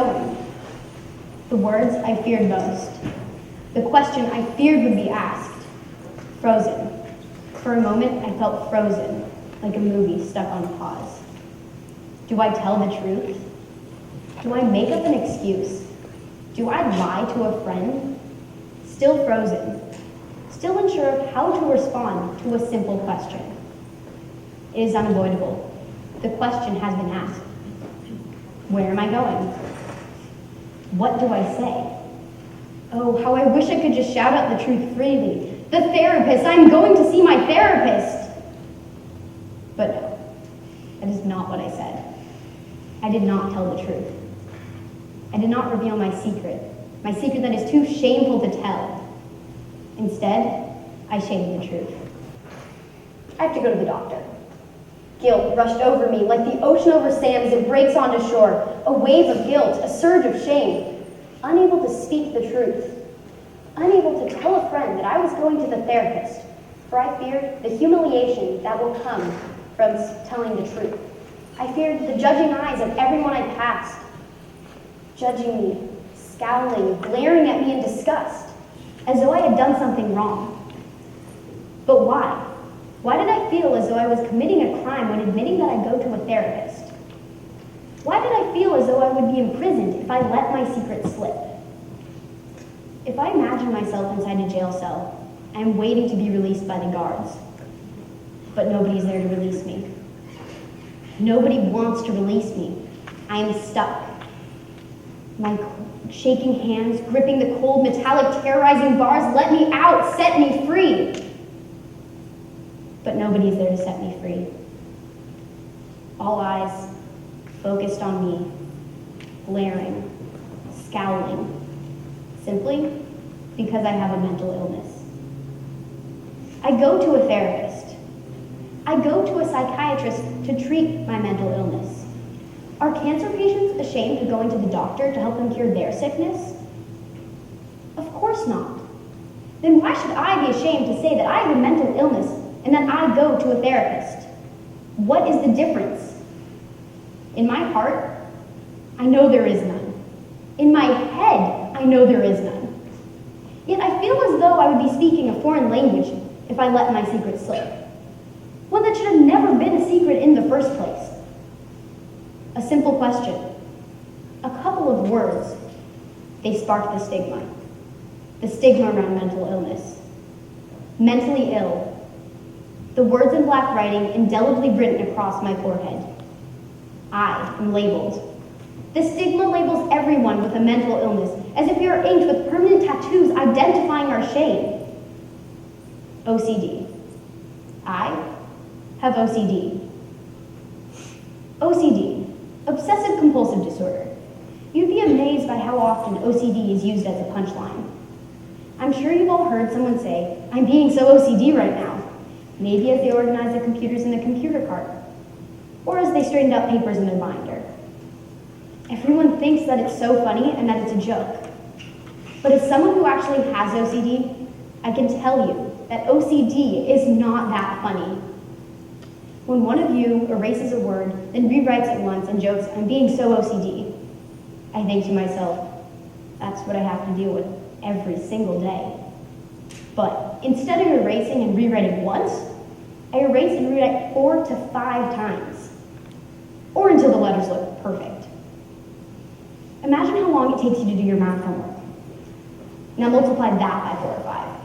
going? The words I feared most. The question I feared would be asked. Frozen. For a moment, I felt frozen, like a movie stuck on pause. Do I tell the truth? Do I make up an excuse? Do I lie to a friend? Still frozen. Still unsure of how to respond to a simple question. It is unavoidable. The question has been asked. Where am I going? What do I say? Oh, how I wish I could just shout out the truth freely. The therapist, I'm going to see my therapist. But no, that is not what I said. I did not tell the truth. I did not reveal my secret that is too shameful to tell. Instead, I shamed the truth. I have to go to the doctor. Guilt rushed over me like the ocean over sand as it breaks onto shore. A wave of guilt, a surge of shame. Unable to speak the truth. Unable to tell a friend that I was going to the therapist, for I feared the humiliation that will come from telling the truth. I feared the judging eyes of everyone I passed, judging me, scowling, glaring at me in disgust, as though I had done something wrong. But why? Why did I feel as though I was committing a crime when admitting that I'd go to a therapist? Why did I feel as though I would be imprisoned if I let my secret slip? If I imagine myself inside a jail cell, I am waiting to be released by the guards. But nobody's there to release me. Nobody wants to release me. I am stuck. My shaking hands, gripping the cold, metallic, terrorizing bars, let me out, set me free. But nobody's there to set me free. All eyes focused on me, glaring, scowling, simply because I have a mental illness. I go to a therapist. I go to a psychiatrist to treat my mental illness. Are cancer patients ashamed of going to the doctor to help them cure their sickness? Of course not. Then why should I be ashamed to say that I have a mental illness and that I go to a therapist? What is the difference? In my heart, I know there is none. In my head, I know there is none. Yet I feel as though I would be speaking a foreign language if I let my secret slip. One that should have never been a secret in the first place. A simple question. A couple of words. They sparked the stigma. The stigma around mental illness. Mentally ill. The words in black writing indelibly written across my forehead. I am labeled. The stigma labels everyone with a mental illness, as if we are inked with permanent tattoos identifying our shame. OCD. I have OCD. OCD, obsessive compulsive disorder. You'd be amazed by how often OCD is used as a punchline. I'm sure you've all heard someone say, I'm being so OCD right now. Maybe as they organize the computers in the computer cart, or as they straightened out papers in their binder. Everyone thinks that it's so funny and that it's a joke. But as someone who actually has OCD, I can tell you that OCD is not that funny. When one of you erases a word, then rewrites it once and jokes, I'm being so OCD, I think to myself, that's what I have to deal with every single day. But instead of erasing and rewriting once, I erase and rewrite 4 to 5 times, or until the letters look perfect. Imagine how long it takes you to do your math homework. Now multiply that by 4 or 5.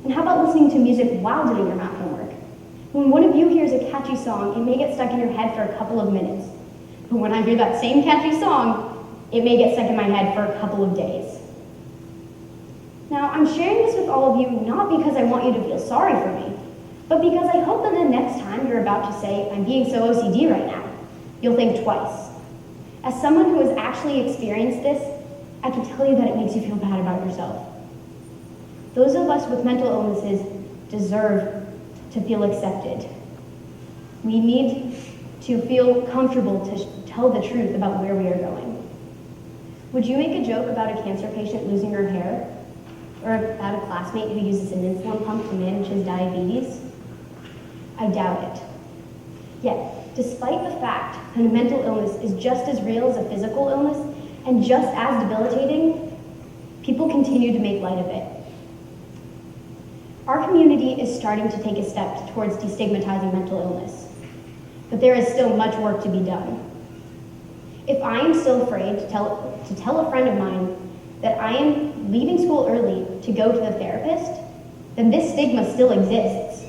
And how about listening to music while doing your math homework? When one of you hears a catchy song, it may get stuck in your head for a couple of minutes. But when I hear that same catchy song, it may get stuck in my head for a couple of days. Now, I'm sharing this with all of you not because I want you to feel sorry for me, but because I hope that the next time you're about to say, I'm being so OCD right now, you'll think twice. As someone who has actually experienced this, I can tell you that it makes you feel bad about yourself. Those of us with mental illnesses deserve to feel accepted. We need to feel comfortable to tell the truth about where we are going. Would you make a joke about a cancer patient losing her hair? Or about a classmate who uses an insulin pump to manage his diabetes? I doubt it. Yet, despite the fact that a mental illness is just as real as a physical illness and just as debilitating, people continue to make light of it. Our community is starting to take a step towards destigmatizing mental illness, but there is still much work to be done. If I am still afraid to tell a friend of mine that I am leaving school early to go to the therapist, then this stigma still exists.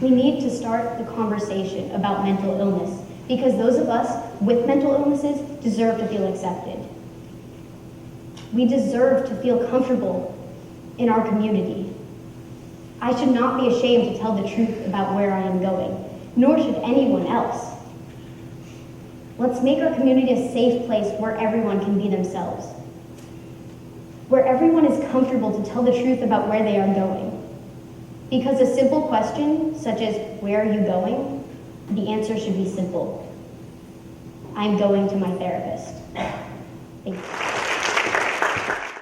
We need to start the conversation about mental illness because those of us with mental illnesses deserve to feel accepted. We deserve to feel comfortable in our community. I should not be ashamed to tell the truth about where I am going, nor should anyone else. Let's make our community a safe place where everyone can be themselves, where everyone is comfortable to tell the truth about where they are going. Because a simple question, such as, where are you going? The answer should be simple. I'm going to my therapist.